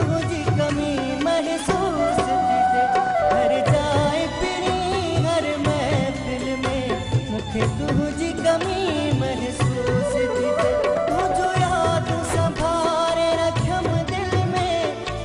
तुझी कमी महसूस थी थे हर जाए फिरी हर महफिल में मुखे तुझी कमी महसूस थी थे तुझो याद संभारे रखम दिल में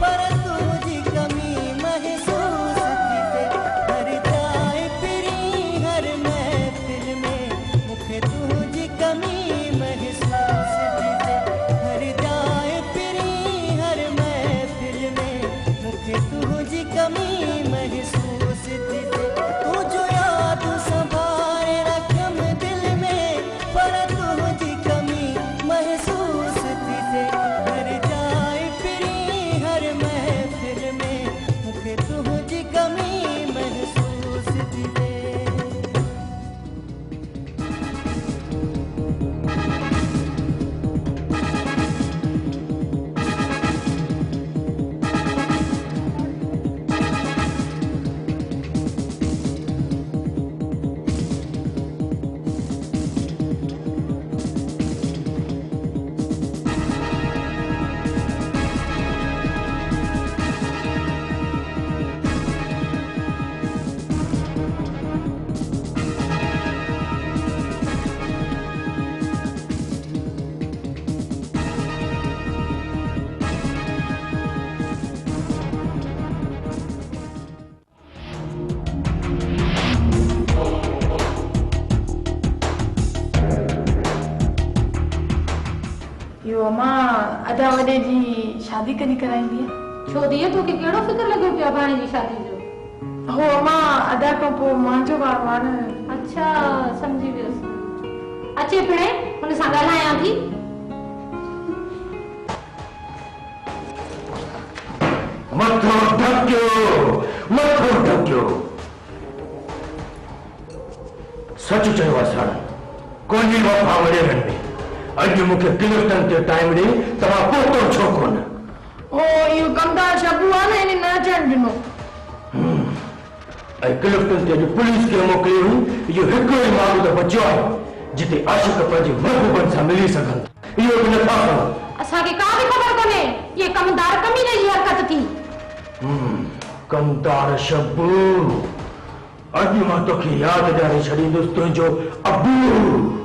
पर तुझी कमी महसूस थी थे हर जाए फिरी हर महफिल में मुखे तुझी कमी महसूस थी थे हर जाए फिरी हर महफिल में मुखे तुझी कमी महसूस थी थे तुझो याद संभारे रखम दिल में पर तुझी कमी महसूस थी थे हर जाए फिरी हर महफिल में मुखे तुझी कमी महसूस थी थे यो अम्मा अदा वॾे जी शादी कॾहिं कराईंदी आहे छो धीअ तोखे कहिड़ो फिक्र लॻो पियो आहे भाणे जी शादी जो हो अम्मा अदा खां पोइ मुंहिंजो ॿारु आहे न अच्छा समझी वियसि अचे पिणे हुन सां ॻाल्हायां थी मथो ढकियो सच चयो आहे साण कोन्हे वफ़ा वॾेरनि में अॼु मूंखे क्लिफ्टन ते टाइम ॾे तव्हां पहुतो छो कोन ओ इहो कमदार शबू आहे न इन न अचणु ॾिनो ऐं क्लिफ्टन ते अॼु पुलिस खे मोकिली हुई इहो हिकिड़ो ई माण्हू त बचियो आहे जिते आशिक़ पंहिंजे महबूबनि सां मिली सघनि इहो बि नथा कयो असांखे का बि ख़बर कोन्हे इहे कमदार कमीने जी हरकत थी कमदार शबू अॼु मां तोखे यादि ॾियारे छॾींदुसि तुंहिंजो अबू